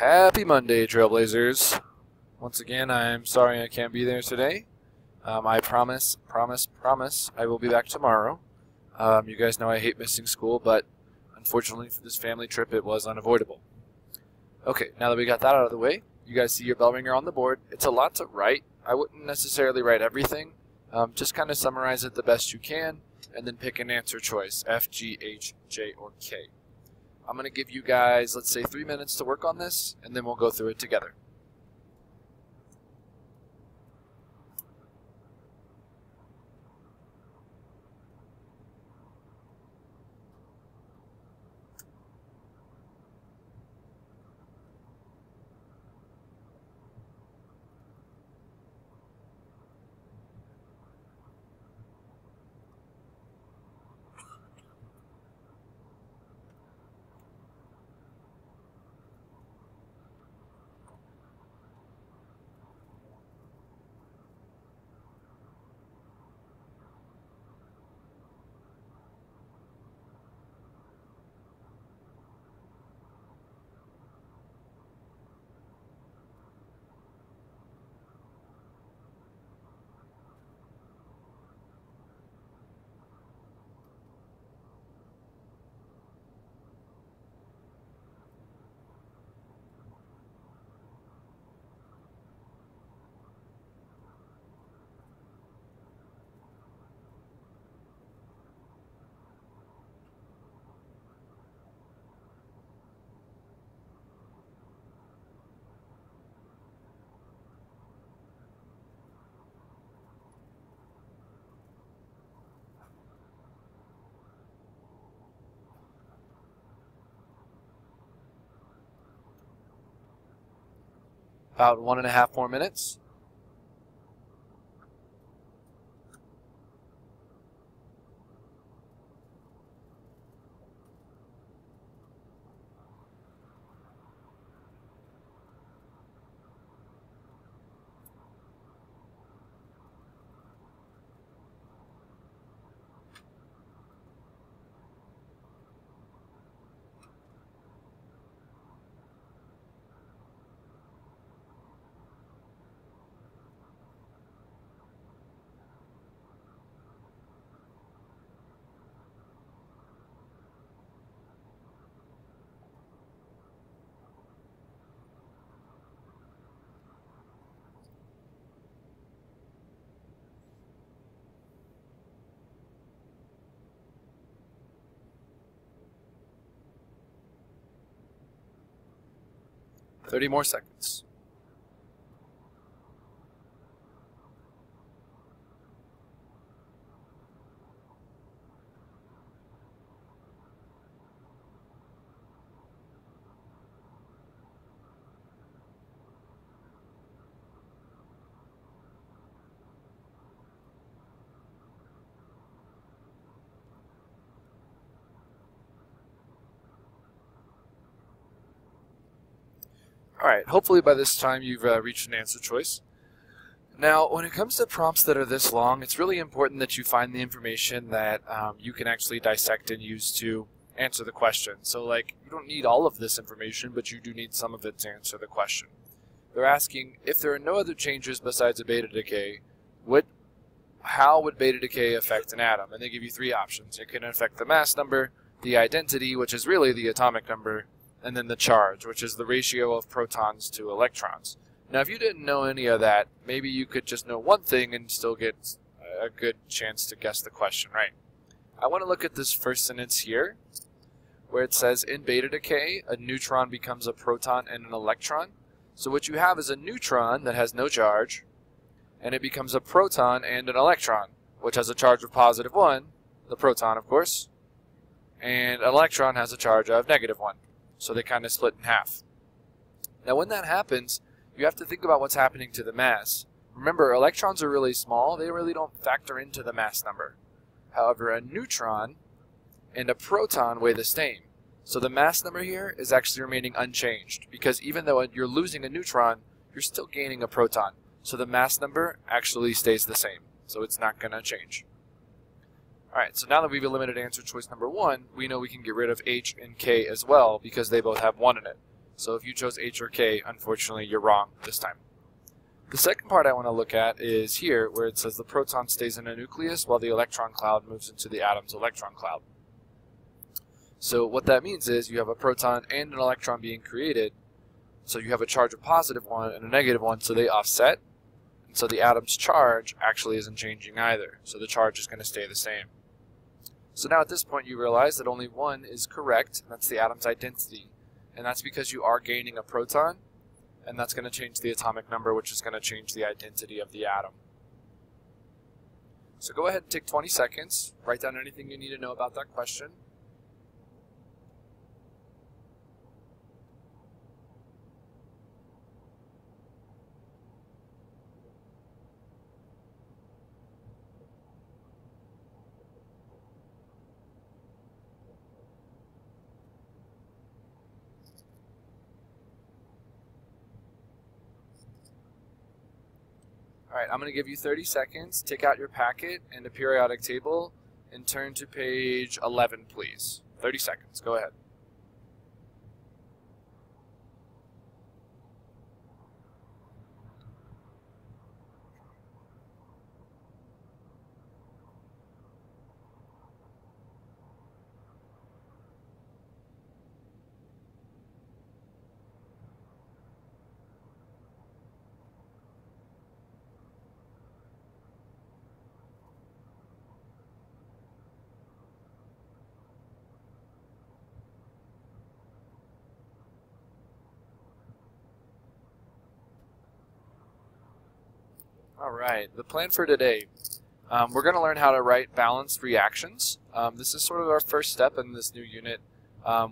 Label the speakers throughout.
Speaker 1: Happy Monday, Trailblazers. Once again, I'm sorry I can't be there today. I promise I will be back tomorrow. You guys know I hate missing school, but unfortunately for this family trip, it was unavoidable. Okay, now that we got that out of the way, you guys see your bell ringer on the board. It's a lot to write. I wouldn't necessarily write everything. Just kind of summarize it the best you can, and then pick an answer choice, F, G, H, J, or K. I'm going to give you guys, let's say, 3 minutes to work on this, and then we'll go through it together. About 1.5 more minutes. Thirty more seconds. Alright, hopefully by this time you've reached an answer choice. Now, when it comes to prompts that are this long, it's really important that you find the information that you can actually dissect and use to answer the question. So, like, you don't need all of this information, but you do need some of it to answer the question. They're asking, if there are no other changes besides a beta decay, how would beta decay affect an atom? And they give you 3 options. It can affect the mass number, the identity, which is really the atomic number, and then the charge, which is the ratio of protons to electrons. Now, if you didn't know any of that, maybe you could just know one thing and still get a good chance to guess the question right. I want to look at this first sentence here, where it says, in beta decay, a neutron becomes a proton and an electron. So what you have is a neutron that has no charge, and it becomes a proton and an electron, which has a charge of +1, the proton, of course, and an electron has a charge of -1. So they kind of split in half. Now when that happens, you have to think about what's happening to the mass. Remember, electrons are really small. They really don't factor into the mass number. However, a neutron and a proton weigh the same. So the mass number here is actually remaining unchanged, because even though you're losing a neutron, you're still gaining a proton. So the mass number actually stays the same. So it's not going to change. Alright, so now that we've eliminated answer choice number 1, we know we can get rid of H and K as well because they both have 1 in it. So if you chose H or K, unfortunately you're wrong this time. The second part I want to look at is here, where it says the proton stays in a nucleus while the electron cloud moves into the atom's electron cloud. So what that means is you have a proton and an electron being created, so you have a charge of positive one and a negative one, so they offset, and so the atom's charge actually isn't changing either, so the charge is going to stay the same. So now at this point you realize that only one is correct, and that's the atom's identity, and that's because you are gaining a proton, and that's going to change the atomic number, which is going to change the identity of the atom. So go ahead and take 20 seconds, write down anything you need to know about that question. Alright, I'm going to give you 30 seconds. Take out your packet and a periodic table and turn to page 11, please. 30 seconds. Go ahead. Alright, the plan for today. We're going to learn how to write balanced reactions. This is sort of our first step in this new unit,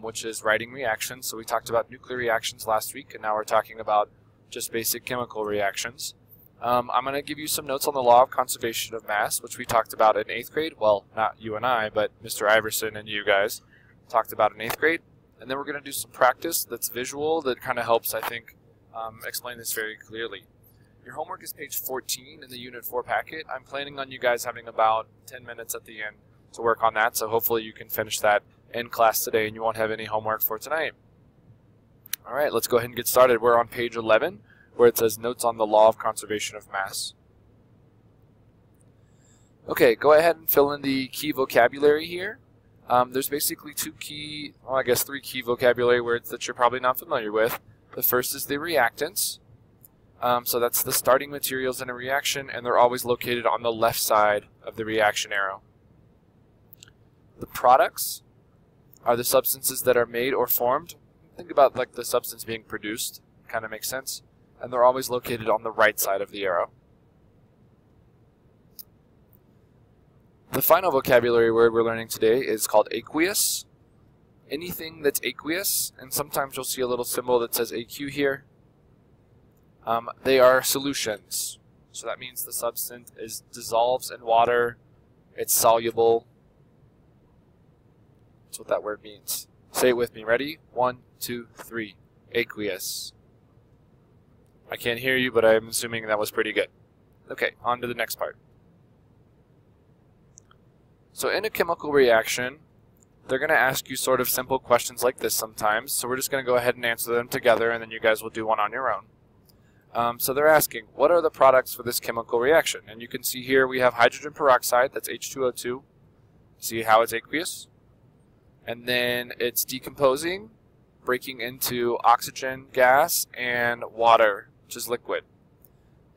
Speaker 1: which is writing reactions. So we talked about nuclear reactions last week, and now we're talking about just basic chemical reactions. I'm going to give you some notes on the law of conservation of mass, which we talked about in 8th grade. Well, not you and I, but Mr. Iverson and you guys talked about in 8th grade. And then we're going to do some practice that's visual that kind of helps, I think, explain this very clearly. Your homework is page 14 in the Unit 4 packet. I'm planning on you guys having about 10 minutes at the end to work on that, so hopefully you can finish that in class today and you won't have any homework for tonight. Alright, let's go ahead and get started. We're on page 11, where it says Notes on the Law of Conservation of Mass. Okay, go ahead and fill in the key vocabulary here. There's basically three key vocabulary words that you're probably not familiar with. The first is the reactants. So that's the starting materials in a reaction, and they're always located on the left side of the reaction arrow. The products are the substances that are made or formed. Think about like the substance being produced, kind of makes sense. And they're always located on the right side of the arrow. The final vocabulary word we're learning today is called aqueous. Anything that's aqueous, and sometimes you'll see a little symbol that says AQ here. They are solutions. So that means the substance dissolves in water. It's soluble. That's what that word means. Say it with me. Ready? 1, 2, 3. Aqueous. I can't hear you, but I'm assuming that was pretty good. Okay, on to the next part. So in a chemical reaction, they're going to ask you sort of simple questions like this sometimes. So we're just going to go ahead and answer them together, and then you guys will do one on your own. So they're asking, what are the products for this chemical reaction? And you can see here we have hydrogen peroxide, that's H2O2. See how it's aqueous? And then it's decomposing, breaking into oxygen gas and water, which is liquid.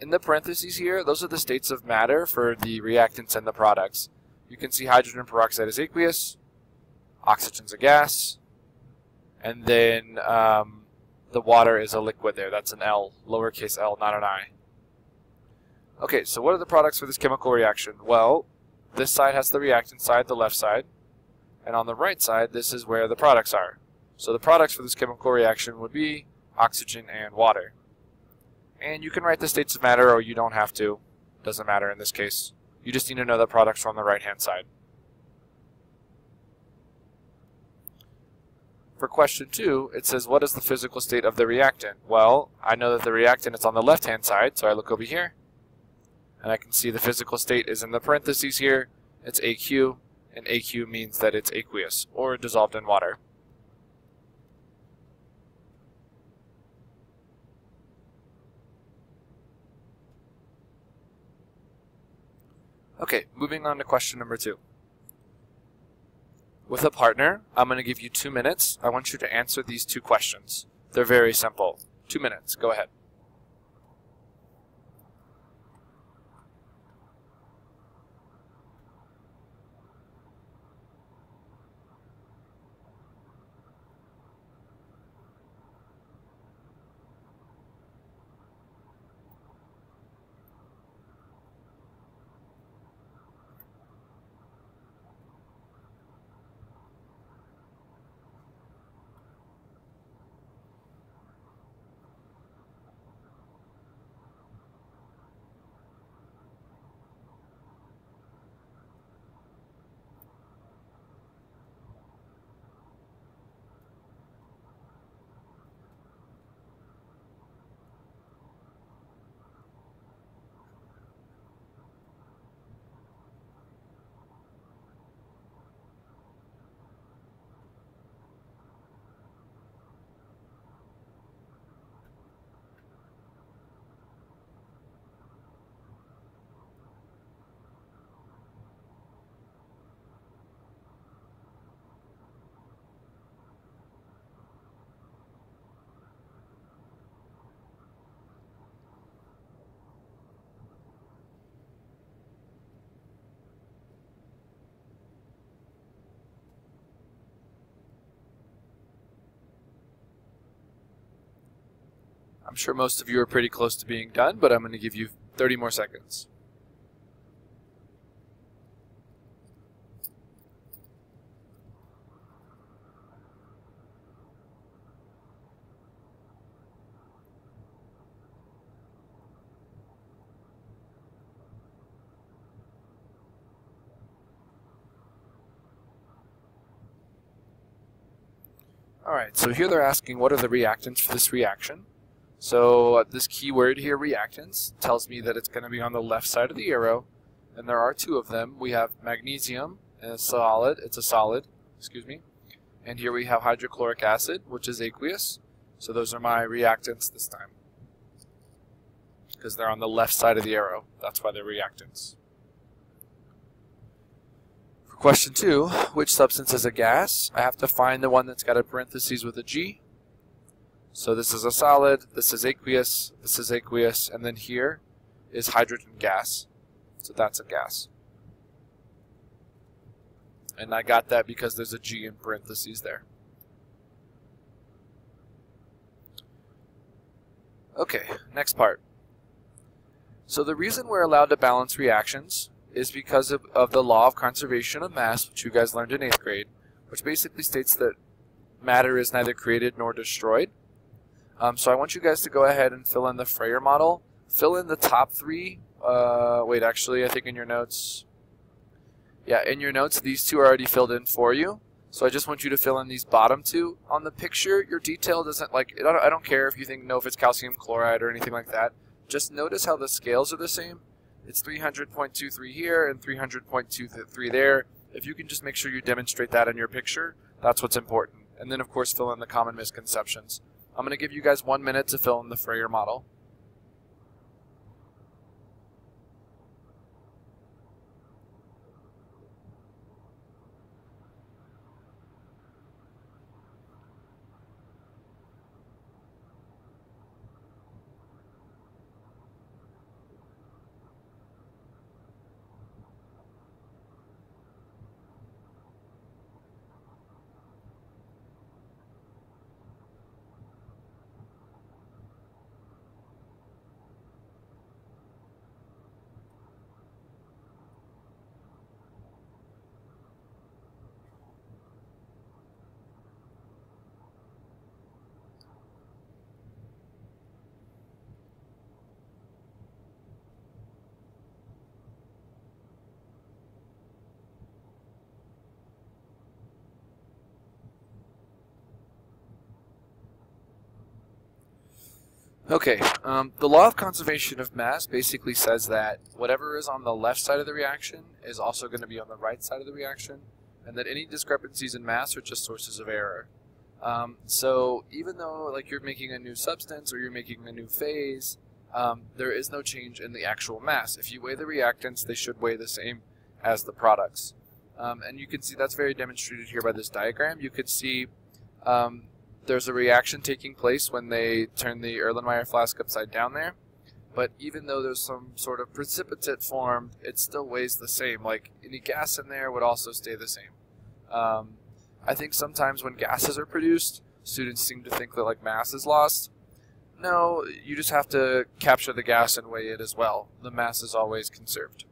Speaker 1: In the parentheses here, those are the states of matter for the reactants and the products. You can see hydrogen peroxide is aqueous, oxygen's a gas, and then the water is a liquid there. That's an L, lowercase l, not an I. Okay, so what are the products for this chemical reaction? Well, this side has the reactant side, the left side, and on the right side, this is where the products are. So the products for this chemical reaction would be oxygen and water. And you can write the states of matter, or you don't have to. Doesn't matter in this case. You just need to know the products are on the right-hand side. For question 2, it says, what is the physical state of the reactant? Well, I know that the reactant is on the left-hand side, so I look over here, and I can see the physical state is in the parentheses here. It's AQ, and AQ means that it's aqueous, or dissolved in water. Okay, moving on to question number 2. With a partner, I'm going to give you 2 minutes. I want you to answer these 2 questions. They're very simple. 2 minutes. Go ahead. I'm sure most of you are pretty close to being done, but I'm going to give you 30 more seconds. Alright, so here they're asking what are the reactants for this reaction. So this keyword here, reactants, tells me that it's going to be on the left side of the arrow, and there are 2 of them. We have magnesium, and it's a solid, excuse me, and here we have hydrochloric acid, which is aqueous. So those are my reactants this time, because they're on the left side of the arrow. That's why they're reactants. For question 2, which substance is a gas? I have to find the one that's got a parentheses with a G. So this is a solid, this is aqueous, and then here is hydrogen gas. So that's a gas. And I got that because there's a G in parentheses there. Okay, next part. So the reason we're allowed to balance reactions is because of the law of conservation of mass, which you guys learned in 8th grade, which basically states that matter is neither created nor destroyed. So I want you guys to go ahead and fill in the Freyer model. Fill in the top 3. Wait, actually, I think in your notes. Yeah, in your notes, these 2 are already filled in for you. So I just want you to fill in these bottom 2. On the picture, your detail doesn't, like, I don't care if you know if it's calcium chloride or anything like that. Just notice how the scales are the same. It's 300.23 here and 300.23 there. If you can just make sure you demonstrate that in your picture, that's what's important. And then, of course, fill in the common misconceptions. I'm going to give you guys 1 minute to fill in the Freyer model. Okay, the law of conservation of mass basically says that whatever is on the left side of the reaction is also going to be on the right side of the reaction, and that any discrepancies in mass are just sources of error. So even though like you're making a new substance or you're making a new phase, there is no change in the actual mass. If you weigh the reactants, they should weigh the same as the products. And you can see that's very demonstrated here by this diagram. You could see there's a reaction taking place when they turn the Erlenmeyer flask upside down there. But even though there's some sort of precipitate formed, it still weighs the same. Like any gas in there would also stay the same. I think sometimes when gases are produced, students seem to think that like mass is lost. No, you just have to capture the gas and weigh it as well. The mass is always conserved.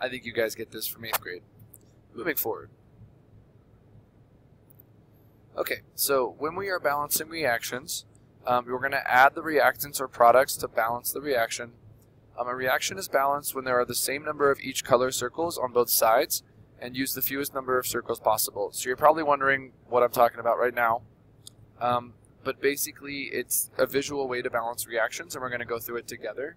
Speaker 1: I think you guys get this from 8th grade. Moving forward. Okay, so when we are balancing reactions, we're going to add the reactants or products to balance the reaction. A reaction is balanced when there are the same number of each color circles on both sides and use the fewest number of circles possible. So you're probably wondering what I'm talking about right now. But basically, it's a visual way to balance reactions, and we're going to go through it together.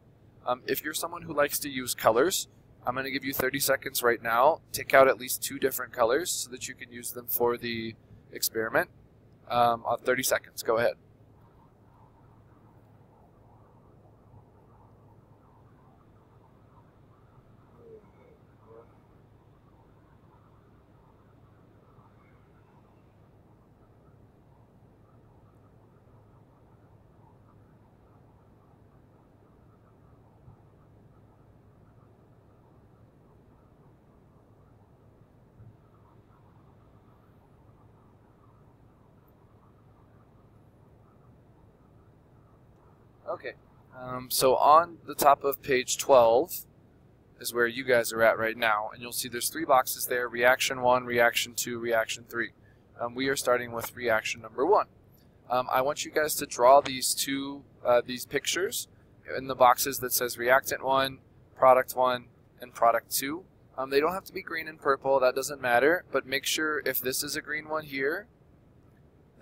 Speaker 1: If you're someone who likes to use colors, I'm going to give you 30 seconds right now. Take out at least 2 different colors so that you can use them for the experiment. 30 seconds. Go ahead. Okay, so on the top of page 12 is where you guys are at right now, and you'll see there's 3 boxes there: reaction 1, reaction 2, reaction 3. We are starting with reaction number 1. I want you guys to draw these pictures in the boxes that says reactant 1, product 1, and product 2. They don't have to be green and purple, that doesn't matter, but make sure if this is a green one here,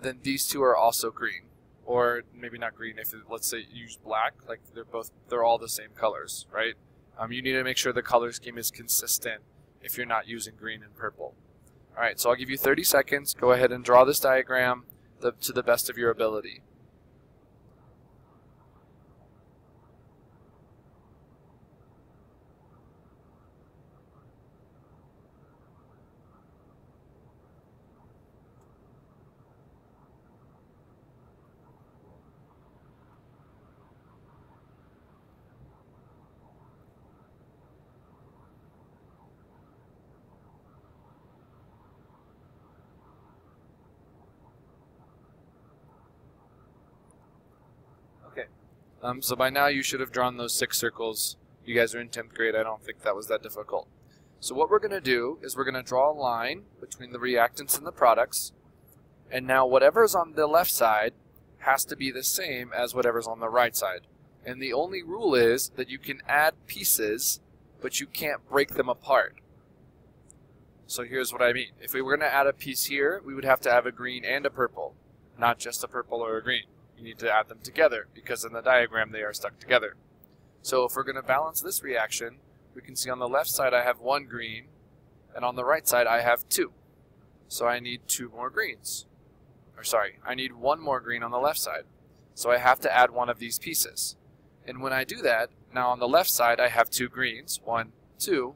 Speaker 1: then these 2 are also green. Or maybe not green if, let's say, you use black, like they're all the same colors, right? You need to make sure the color scheme is consistent if you're not using green and purple. All right, so I'll give you 30 seconds. Go ahead and draw this diagram to the best of your ability. Okay, so by now you should have drawn those 6 circles. You guys are in 10th grade. I don't think that was that difficult. So what we're going to do is we're going to draw a line between the reactants and the products. And now whatever's on the left side has to be the same as whatever's on the right side. And the only rule is that you can add pieces, but you can't break them apart. So here's what I mean. If we were going to add a piece here, we would have to have a green and a purple, not just a purple or a green. You need to add them together because in the diagram they are stuck together. So if we're going to balance this reaction, we can see on the left side I have 1 green, and on the right side I have 2. So I need 2 more greens. Or sorry, I need 1 more green on the left side. So I have to add one of these pieces. And when I do that, now on the left side I have 2 greens, 1, 2,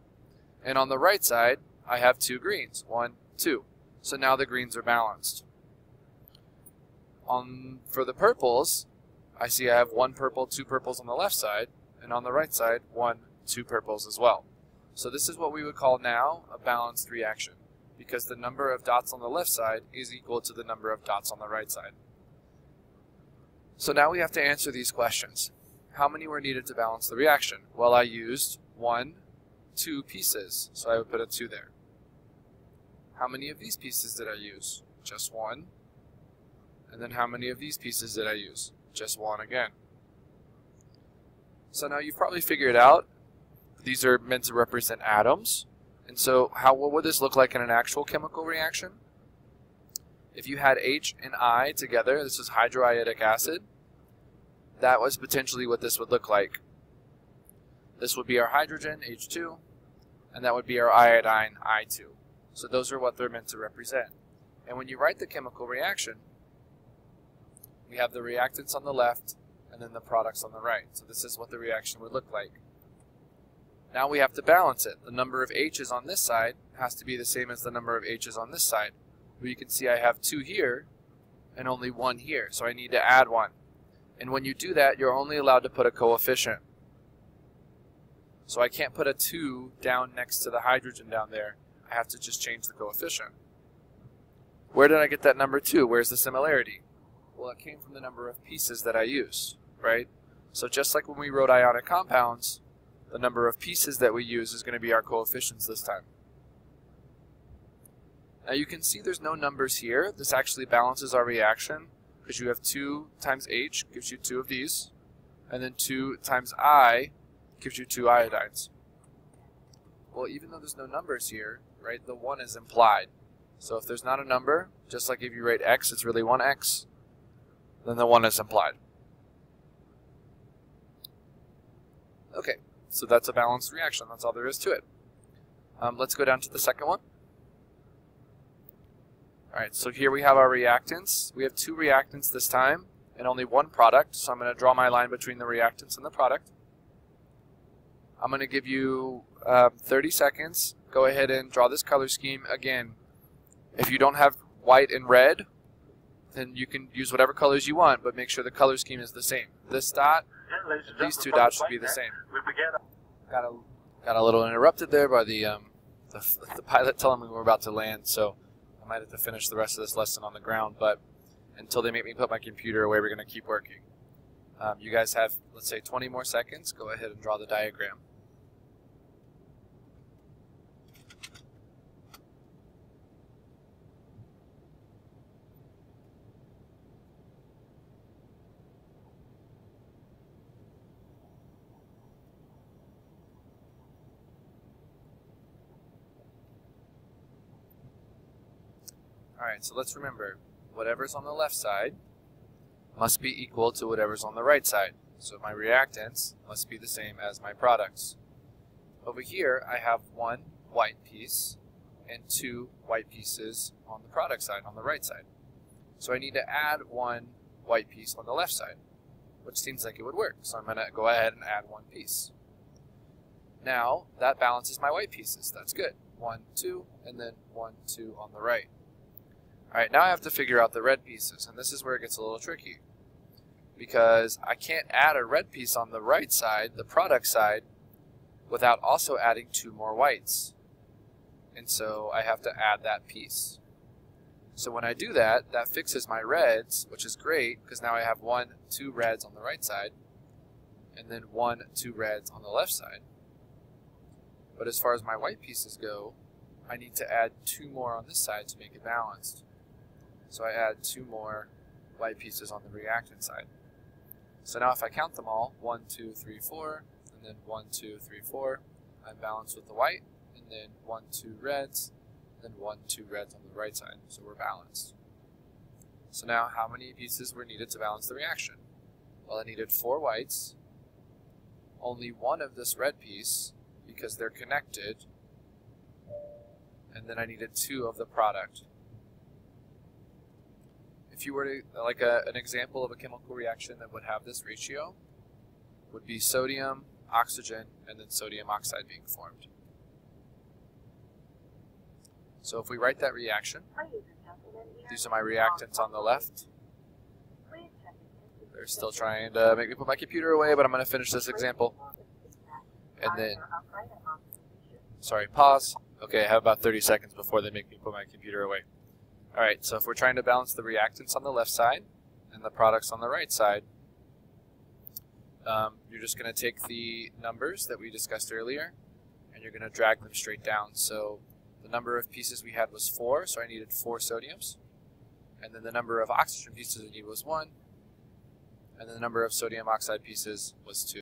Speaker 1: and on the right side I have 2 greens, 1, 2. So now the greens are balanced. For the purples, I see I have 1 purple, 2 purples on the left side, and on the right side, 1, 2 purples as well. So this is what we would call now a balanced reaction, because the number of dots on the left side is equal to the number of dots on the right side. So now we have to answer these questions. How many were needed to balance the reaction? Well, I used 1, 2 pieces, so I would put a 2 there. How many of these pieces did I use? Just 1. And then how many of these pieces did I use? Just 1 again. So now you've probably figured out these are meant to represent atoms. And so what would this look like in an actual chemical reaction? If you had H and I together, this is hydroiodic acid, that was potentially what this would look like. This would be our hydrogen, H2, and that would be our iodine, I2. So those are what they're meant to represent. And when you write the chemical reaction, we have the reactants on the left and and then the products on the right. So this is what the reaction would look like. Now we have to balance it. The number of H's on this side has to be the same as the number of H's on this side. Well, you can see I have 2 here and only 1 here, so I need to add 1. And when you do that, you're only allowed to put a coefficient. So I can't put a 2 down next to the hydrogen down there. I have to just change the coefficient. Where did I get that number 2? Where's the similarity? Well, it came from the number of pieces that I used, right? So just like when we wrote ionic compounds, the number of pieces that we use is going to be our coefficients this time. Now you can see there's no numbers here. This actually balances our reaction because you have 2 times H gives you 2 of these, and then 2 times I gives you 2 iodines. Well, even though there's no numbers here, right, the 1 is implied. So if there's not a number, just like if you write X, it's really 1X, then the 1 is implied. Okay, so that's a balanced reaction. That's all there is to it. Let's go down to the second one. Alright, so here we have our reactants. We have 2 reactants this time and only 1 product, so I'm going to draw my line between the reactants and the product. I'm going to give you 30 seconds. Go ahead and draw this color scheme. Again, if you don't have white and red, then you can use whatever colors you want, but make sure the color scheme is the same. This dot, these 2 dots should be the same. Got a little interrupted there by the pilot telling me we're about to land, so I might have to finish the rest of this lesson on the ground, but until they make me put my computer away, we're going to keep working. You guys have, let's say, 20 more seconds. Go ahead and draw the diagram. Alright, so let's remember, whatever's on the left side must be equal to whatever's on the right side. So my reactants must be the same as my products. Over here, I have 1 white piece and 2 white pieces on the product side, on the right side. So I need to add 1 white piece on the left side, which seems like it would work. So I'm going to go ahead and add 1 piece. Now, that balances my white pieces. That's good. 1, 2, and then 1, 2 on the right. Alright, now I have to figure out the red pieces, and this is where it gets a little tricky. Because I can't add a red piece on the right side, the product side, without also adding 2 more whites. And so I have to add that piece. So when I do that, that fixes my reds, which is great, because now I have 1, 2 reds on the right side, and then 1, 2 reds on the left side. But as far as my white pieces go, I need to add 2 more on this side to make it balanced. So I add 2 more white pieces on the reactant side. So now if I count them all, 1, 2, 3, 4, and then 1, 2, 3, 4, I'm balanced with the white, and then 1, 2 reds, and then 1, 2 reds on the right side. So we're balanced. So now how many pieces were needed to balance the reaction? Well, I needed 4 whites, only 1 of this red piece, because they're connected, and then I needed 2 of the product. If you were to, like an example of a chemical reaction that would have this ratio, would be sodium, oxygen, and then sodium oxide being formed. So if we write that reaction, these are my reactants on the left. They're still trying to make me put my computer away, but I'm going to finish this example. And then, sorry, pause. Okay, I have about 30 seconds before they make me put my computer away. Alright, so if we're trying to balance the reactants on the left side and the products on the right side, you're just going to take the numbers that we discussed earlier and you're going to drag them straight down. So the number of pieces we had was 4, so I needed 4 sodiums. And then the number of oxygen pieces I needed was 1. And then the number of sodium oxide pieces was 2.